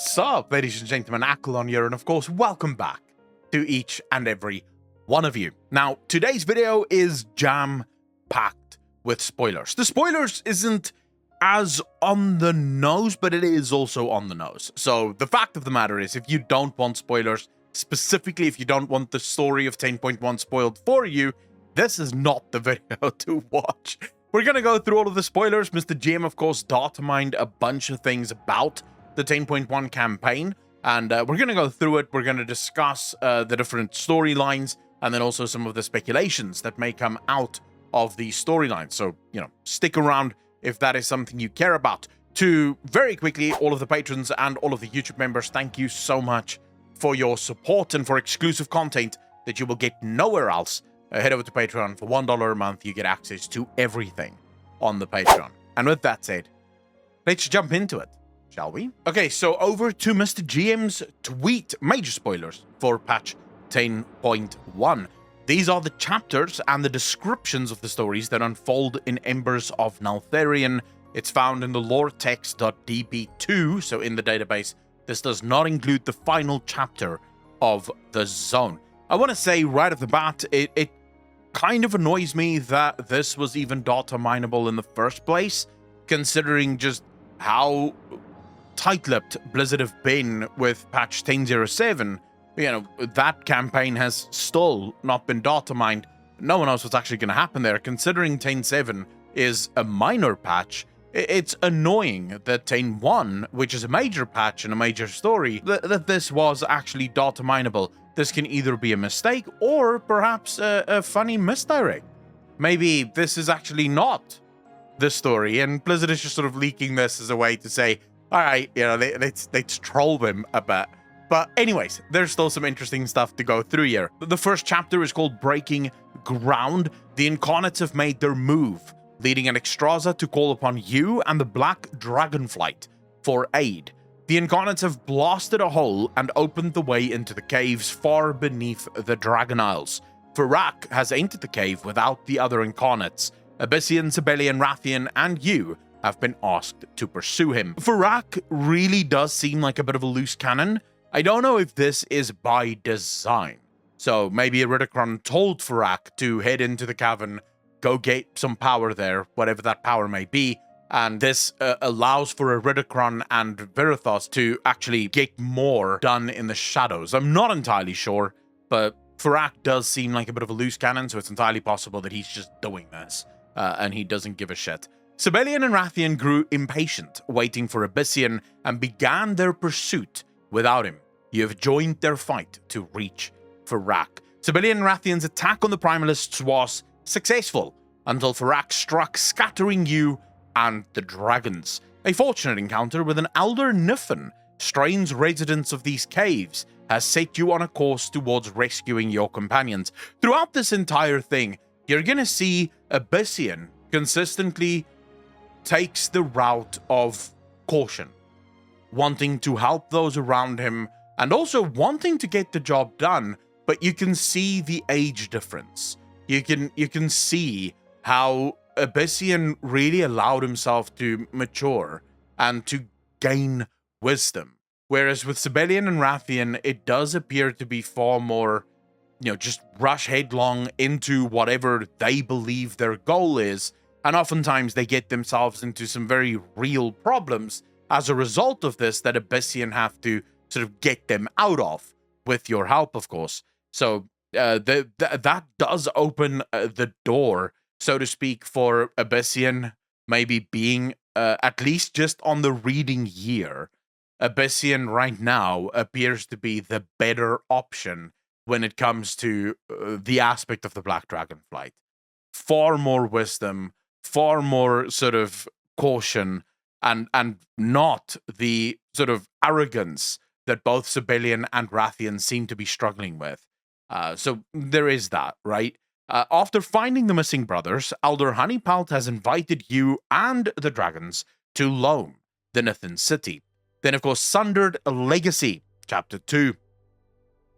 Sup, ladies and gentlemen, Acklon here, and of course, welcome back to each and every one of you. Now, today's video is jam-packed with spoilers. The spoilers isn't as on the nose, but it is also on the nose. So, the fact of the matter is, if you don't want spoilers, specifically if you don't want the story of 10.1 spoiled for you, this is not the video to watch. We're gonna go through all of the spoilers. Mr. GM, of course, datamined a bunch of things about the 10.1 campaign, and we're going to go through it. We're going to discuss the different storylines, and then also some of the speculations that may come out of these storylines. So, you know, stick around if that is something you care about. To very quickly, all of the patrons and all of the YouTube members, thank you so much for your support and for exclusive content that you will get nowhere else. Head over to Patreon. For $1 a month, you get access to everything on the Patreon. And with that said, let's jump into it. Shall we? Okay, so over to Mr. GM's tweet. Major spoilers for patch 10.1. These are the chapters and the descriptions of the stories that unfold in Embers of Neltharion. It's found in the loretext.db2, so in the database. This does not include the final chapter of the zone. I want to say right off the bat, it kind of annoys me that this was even data mineable in the first place, considering just how tight-lipped Blizzard have been with patch 10.07. You know, that campaign has still not been data mined. No one knows what's actually going to happen there. Considering 10.7 is a minor patch, it's annoying that 10.1, which is a major patch and a major story, that this was actually data mineable. This can either be a mistake or perhaps a funny misdirect. Maybe this is actually not the story, and Blizzard is just sort of leaking this as a way to say, all right, you know, let's troll them a bit. But anyways, there's still some interesting stuff to go through here. The first chapter is called Breaking Ground. The Incarnates have made their move, leading an Extraza to call upon you and the Black Dragonflight for aid. The Incarnates have blasted a hole and opened the way into the caves far beneath the Dragon Isles. Farak has entered the cave without the other Incarnates. Abyssian, Sibelian, Rathian, and you have been asked to pursue him. Farak really does seem like a bit of a loose cannon. I don't know if this is by design. So maybe Iridikron told Farak to head into the cavern, go get some power there, whatever that power may be, and this allows for Iridikron and Virathos to actually get more done in the shadows. I'm not entirely sure, but Farak does seem like a bit of a loose cannon, so it's entirely possible that he's just doing this, and he doesn't give a shit. Sibelian and Rathian grew impatient, waiting for Abyssian, and began their pursuit without him. You have joined their fight to reach Farak. Sibelian and Rathian's attack on the Primalists was successful, until Farak struck, scattering you and the dragons. A fortunate encounter with an Elder Niffin, strange residents of these caves, has set you on a course towards rescuing your companions. Throughout this entire thing, you're gonna see Abyssian consistently takes the route of caution, wanting to help those around him and also wanting to get the job done, but you can see the age difference. You can see how Abyssian really allowed himself to mature and to gain wisdom. Whereas with Sibelian and Rathian, it does appear to be far more, you know, just rush headlong into whatever they believe their goal is. And oftentimes they get themselves into some very real problems as a result of this that Abyssian have to sort of get them out of, with your help, of course. So that does open the door, so to speak, for Abyssian maybe being at least just on the reading year. Abyssian right now appears to be the better option when it comes to the aspect of the Black Dragonflight. Far more wisdom, far more sort of caution, and not the sort of arrogance that both Sibelian and Rathian seem to be struggling with. So there is that, right? After finding the missing brothers, Elder Honeypalt has invited you and the dragons to Loam, the Nithin city. Then, of course, Sundered Legacy, Chapter 2.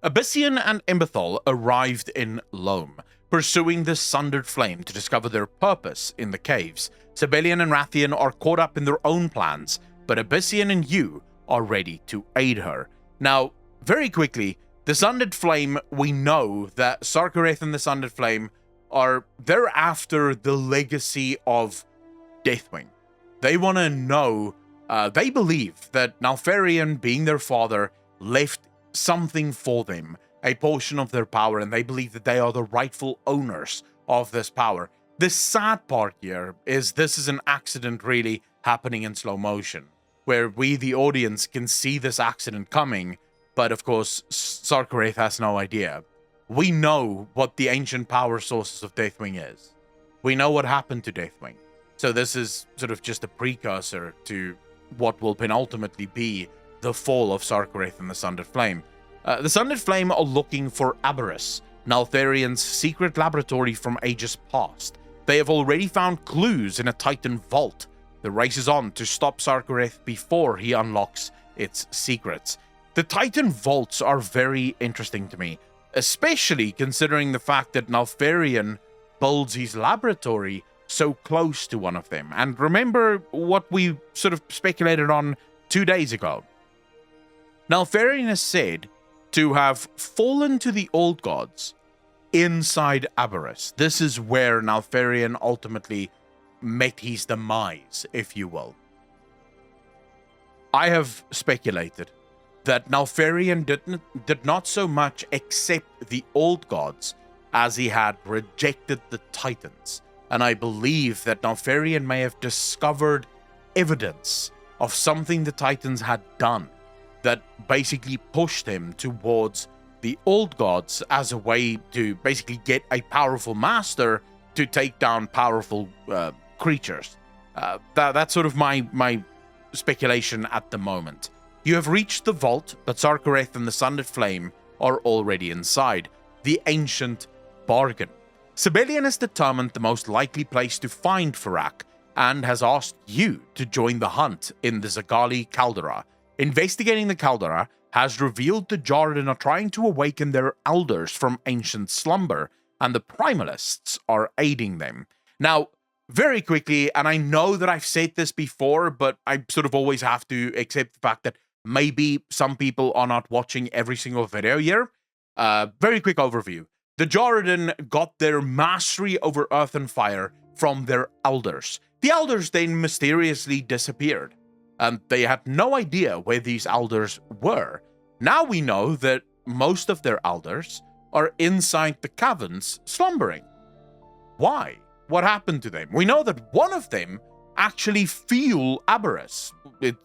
Abyssian and Emberthal arrived in Loam, pursuing the sundered flame to discover their purpose in the caves. Sibelian and Rathian are caught up in their own plans, but Abyssian and you are ready to aid her. Now, very quickly, the Sundered Flame, we know that Sarkareth and the Sundered Flame they're after the legacy of Deathwing. They want to know, they believe that Nalfarian, being their father, left something for them, a portion of their power, and they believe that they are the rightful owners of this power. The sad part here is this is an accident really happening in slow motion, where we, the audience, can see this accident coming, but of course, Sarkareth has no idea. We know what the ancient power sources of Deathwing is. We know what happened to Deathwing. So this is sort of just a precursor to what will ultimately be the fall of Sarkareth and the Sundered Flame. The Sundered Flame are looking for Aberrus, Naltharian's secret laboratory from ages past. They have already found clues in a Titan vault. The race is on to stop Sarkareth before he unlocks its secrets. The Titan vaults are very interesting to me, especially considering the fact that Naltharian builds his laboratory so close to one of them. And remember what we sort of speculated on 2 days ago. Naltharian is said to have fallen to the old gods inside Aberrus. This is where Naltharian ultimately met his demise, if you will. I have speculated that Naltharian did not so much accept the old gods as he had rejected the Titans. And I believe that Naltharian may have discovered evidence of something the Titans had done that basically pushed him towards the old gods as a way to basically get a powerful master to take down powerful creatures. That's sort of my speculation at the moment. You have reached the vault, but Sarkareth and the Sundered Flame are already inside. The ancient bargain. Sibelian has determined the most likely place to find Farak and has asked you to join the hunt in the Zagali Caldera. Investigating the caldera has revealed the Jarden are trying to awaken their elders from ancient slumber, and the Primalists are aiding them. Now, very quickly, and I know that I've said this before, but I sort of always have to accept the fact that maybe some people are not watching every single video here. Very quick overview. The Jarden got their mastery over earth and fire from their elders. The elders then mysteriously disappeared, and they had no idea where these elders were. Now we know that most of their elders are inside the caverns slumbering. Why? What happened to them? We know that one of them actually fueled Aberrus.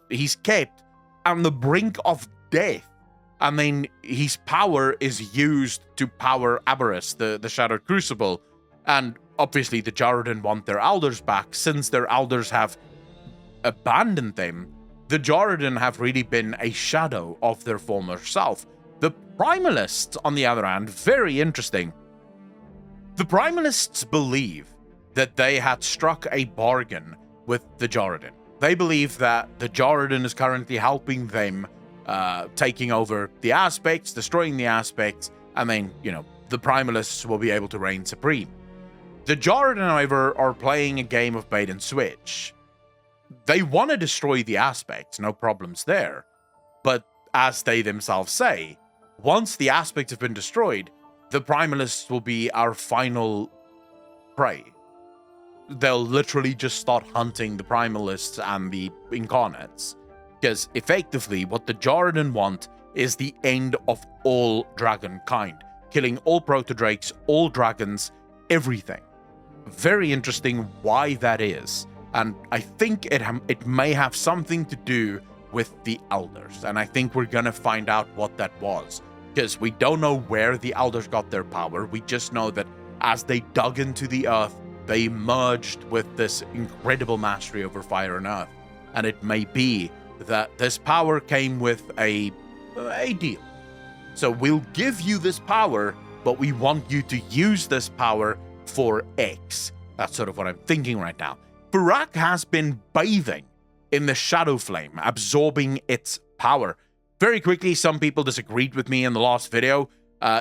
He's kept on the brink of death, and then his power is used to power Aberrus, the Shattered Crucible. And obviously the Jarden want their elders back. Since their elders have abandoned them, the Jarden have really been a shadow of their former self. The Primalists, on the other hand, very interesting. The Primalists believe that they had struck a bargain with the Jarden. They believe that the Jarden is currently helping them, taking over the aspects, destroying the aspects, and then, the Primalists will be able to reign supreme. The Jarden, however, are playing a game of bait and switch. They want to destroy the aspects, no problems there. But as they themselves say, once the aspects have been destroyed, the Primalists will be our final prey. They'll literally just start hunting the Primalists and the Incarnates. Because effectively, what the Jarden want is the end of all dragonkind. Killing all Protodrakes, all dragons, everything. Very interesting why that is. And I think it may have something to do with the Elders. And I think we're going to find out what that was. Because we don't know where the Elders got their power. We just know that as they dug into the earth, they merged with this incredible mastery over fire and earth. And it may be that this power came with a deal. So we'll give you this power, but we want you to use this power for X. That's sort of what I'm thinking right now. Farak has been bathing in the Shadow Flame, absorbing its power. Very quickly, some people disagreed with me in the last video.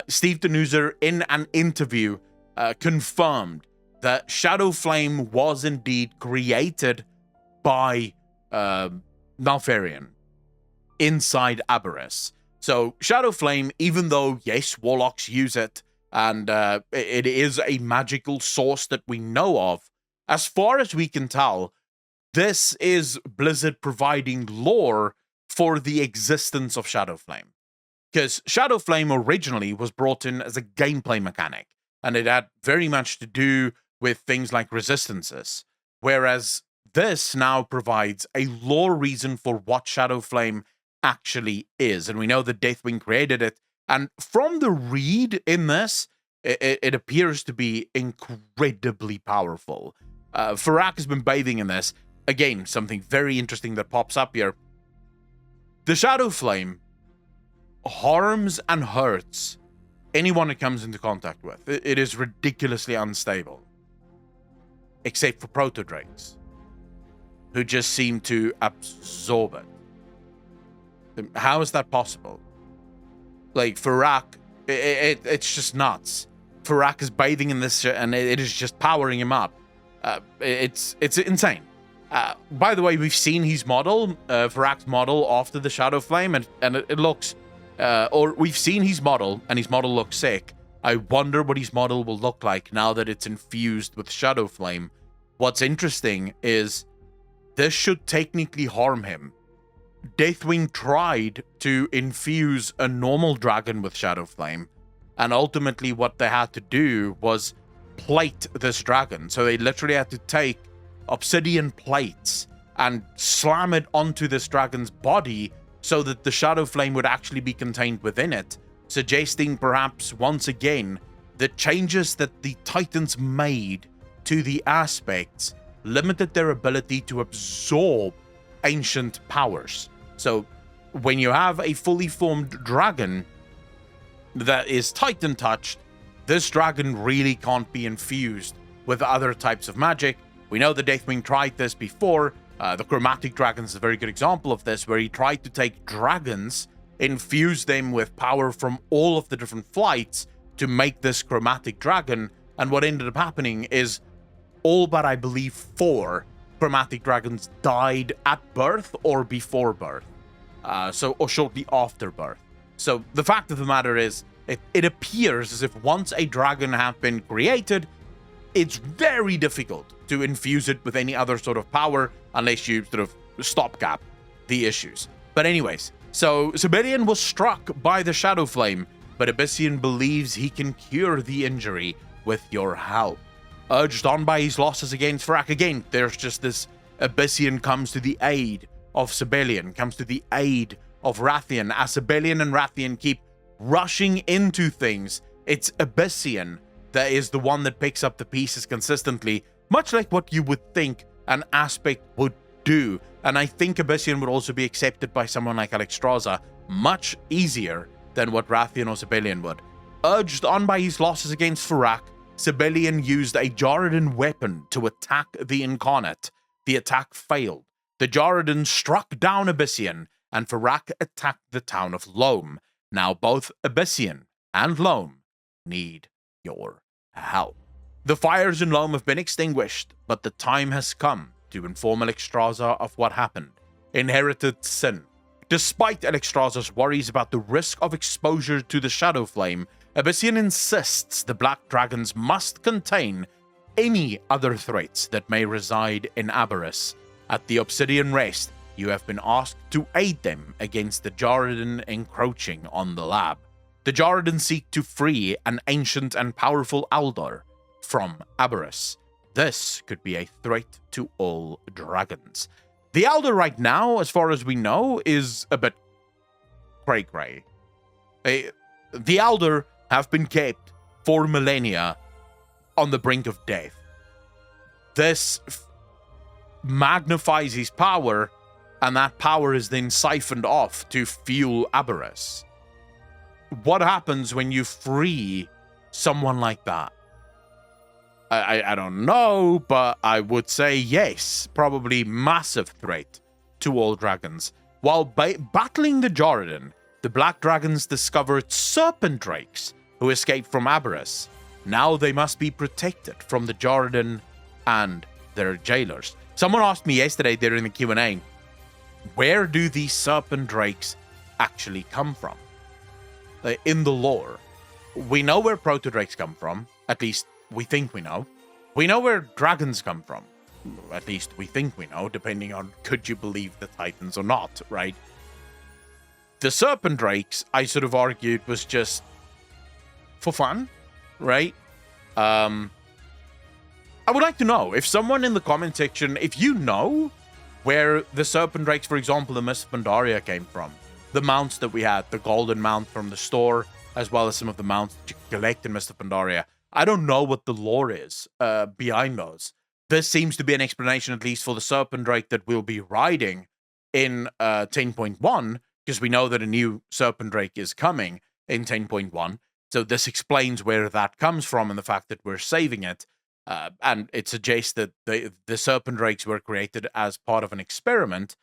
Steve Denuser, in an interview, confirmed that Shadow Flame was indeed created by Naltharian. inside Aberys. So Shadow Flame, even though, yes, warlocks use it, and it is a magical source that we know of, as far as we can tell, this is Blizzard providing lore for the existence of Shadow Flame. Because Shadow Flame originally was brought in as a gameplay mechanic, and it had very much to do with things like resistances, whereas this now provides a lore reason for what Shadow Flame actually is. And we know that Deathwing created it, and from the read in this, it appears to be incredibly powerful. Farak has been bathing in this. Again, something very interesting that pops up here. The Shadow Flame harms and hurts anyone it comes into contact with. It is ridiculously unstable. Except for proto-drakes, who just seem to absorb it. How is that possible? Like, Farak, it's just nuts. Farak is bathing in this shit, and it is just powering him up. It's insane. By the way, we've seen his model, Farak's model, after the Shadow Flame, and it looks... or we've seen his model, and his model looks sick. I wonder what his model will look like now that it's infused with Shadow Flame. What's interesting is this should technically harm him. Deathwing tried to infuse a normal dragon with Shadow Flame, and ultimately what they had to do was plate this dragon. So they literally had to take obsidian plates and slam it onto this dragon's body so that the Shadow Flame would actually be contained within it, suggesting perhaps once again the changes that the Titans made to the aspects limited their ability to absorb ancient powers. So when you have a fully formed dragon that is Titan touched, this dragon really can't be infused with other types of magic. We know the Deathwing tried this before. The Chromatic Dragon is a very good example of this, where he tried to take dragons, infuse them with power from all of the different flights to make this Chromatic Dragon, and what ended up happening is all but, I believe, 4 Chromatic Dragons died at birth or before birth, or shortly after birth. So the fact of the matter is, it appears as if once a dragon has been created, it's very difficult to infuse it with any other sort of power unless you sort of stopgap the issues. But anyways, so Sibelian was struck by the Shadow Flame, but Abyssian believes he can cure the injury with your help. Urged on by his losses against Farak, again, there's just this Abyssian comes to the aid of Sibelian, comes to the aid of Rathian. As Sibelian and Rathian keep rushing into things, it's Abyssian that is the one that picks up the pieces consistently, much like what you would think an aspect would do. And I think Abyssian would also be accepted by someone like Alexstrasza much easier than what Rathian or Sibelian would. Urged on by his losses against Farak, Sibelian used a Jarradan weapon to attack the Incarnate. The attack failed. The Jarradan struck down Abyssian, and Farak attacked the town of Loam. Now both Abyssian and Loam need your help. The fires in Loam have been extinguished, but the time has come to inform Alexstrasza of what happened. Inherited sin. Despite Alexstrasza's worries about the risk of exposure to the Shadow Flame, Abyssian insists the Black Dragons must contain any other threats that may reside in Aberys. At the Obsidian Rest, you have been asked to aid them against the Jarradan encroaching on the lab. The Jarradan seek to free an ancient and powerful Aldor from Aberys. This could be a threat to all dragons. The Aldor right now, as far as we know, is a bit cray-cray. The Aldor have been kept for millennia on the brink of death. This magnifies his power, and that power is then siphoned off to fuel Aberys. What happens when you free someone like that? I don't know, but I would say yes, probably massive threat to all dragons. While battling the Jarradan, the Black Dragons discovered serpent drakes who escaped from Aberys. Now they must be protected from the Jarradan and their jailers. Someone asked me yesterday during the Q&A, where do these serpent drakes actually come from? In the lore, we know where proto-drakes come from. At least we think we know. We know where dragons come from. At least we think we know, depending on could you believe the Titans or not, right? The serpent drakes, I sort of argued, was just for fun, right? I would like to know if someone in the comment section, if you know where the serpent drakes, for example, the Mist of Pandaria came from, the mounts that we had, the golden mount from the store, as well as some of the mounts that you can collect in Mist of Pandaria. I don't know what the lore is behind those. This seems to be an explanation, at least for the serpent drake that we'll be riding in 10.1, because we know that a new serpent drake is coming in 10.1. So this explains where that comes from and the fact that we're saving it. And it suggests that the serpent drakes were created as part of an experiment.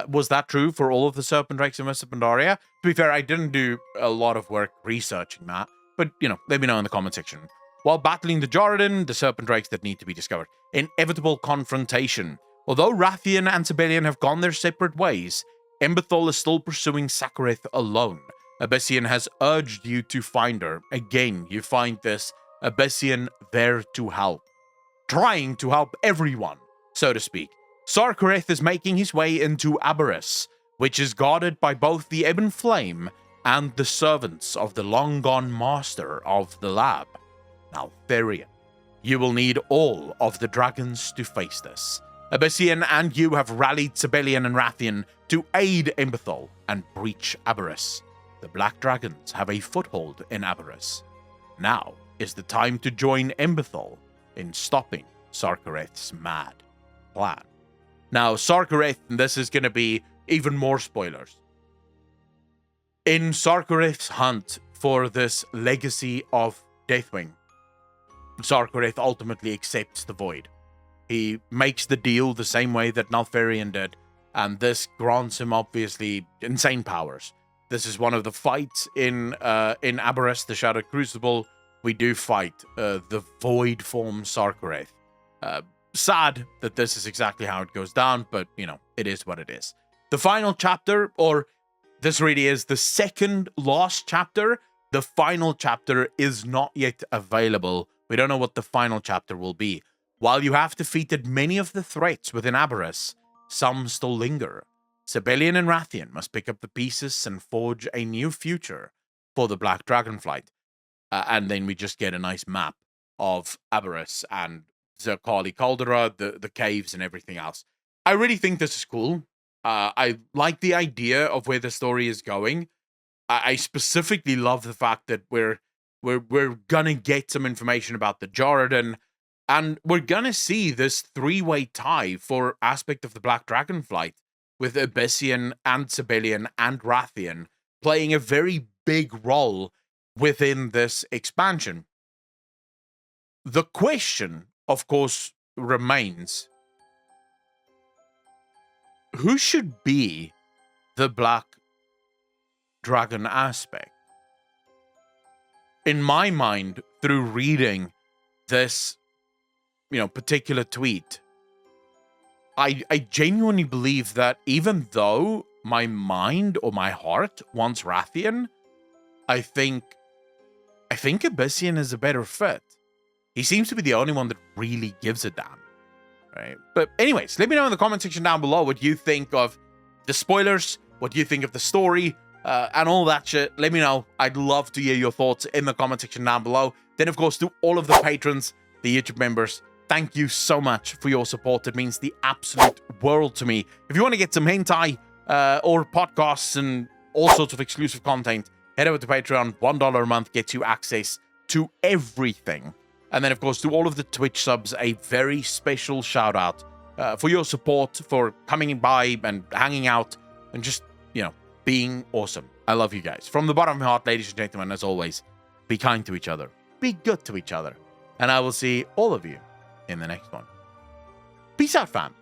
Was that true for all of the serpent drakes in Mist of Pandaria? To be fair, I didn't do a lot of work researching that, but, you know, let me know in the comment section. While battling the Jordan, the serpent drakes that need to be discovered. Inevitable confrontation. Although Rathian and Sibelian have gone their separate ways, Emberthal is still pursuing Sakareth alone. Abyssian has urged you to find her. Again, you find this Abyssian there to help. Trying to help everyone, so to speak. Sarkareth is making his way into Aberrus, which is guarded by both the Ebon Flame and the servants of the long-gone master of the lab, Maltherion. You will need all of the dragons to face this. Abyssian and you have rallied Sibelian and Rathian to aid Emberthal and breach Aberrus. The Black Dragons have a foothold in Aberrus. Now is the time to join Emberthal in stopping Sarkareth's mad plan. Now, Sarkareth, and this is going to be even more spoilers. In Sarkareth's hunt for this legacy of Deathwing, Sarkareth ultimately accepts the Void. He makes the deal the same way that Maltherion did, and this grants him, obviously, insane powers. This is one of the fights in Aberrus, the Shattered Crucible. We do fight the Void form Sarkareth. Sad that this is exactly how it goes down, but, you know, it is what it is. The final chapter, or this really is the second last chapter, the final chapter is not yet available. We don't know what the final chapter will be. While you have defeated many of the threats within Aberrus, some still linger. Sibelian and Rathian must pick up the pieces and forge a new future for the Black Dragonflight. And then we just get a nice map of Aberrus and Zerkali Caldera, the caves and everything else. I really think this is cool. I like the idea of where the story is going. I specifically love the fact that we're gonna get some information about the Jordan, and we're gonna see this three-way tie for aspect of the Black Dragonflight, with Abyssian and Sibelian and Rathian playing a very big role within this expansion. The question, of course, remains, who should be the Black Dragon aspect? In my mind, through reading this, particular tweet, I genuinely believe that even though my mind or my heart wants Rathian, I think Abyssian is a better fit. He seems to be the only one that really gives a damn, right? But anyways, let me know in the comment section down below what you think of the spoilers, what you think of the story, and all that shit. Let me know. I'd love to hear your thoughts in the comment section down below. Then, of course, to all of the patrons, the YouTube members, thank you so much for your support. It means the absolute world to me. If you want to get some hentai or podcasts and all sorts of exclusive content, head over to Patreon. $1 a month gets you access to everything. And then, of course, to all of the Twitch subs, a very special shout out for your support, for coming by and hanging out and just, being awesome. I love you guys. From the bottom of my heart, ladies and gentlemen, as always, be kind to each other. Be good to each other. And I will see all of you in the next one. Peace out, fam.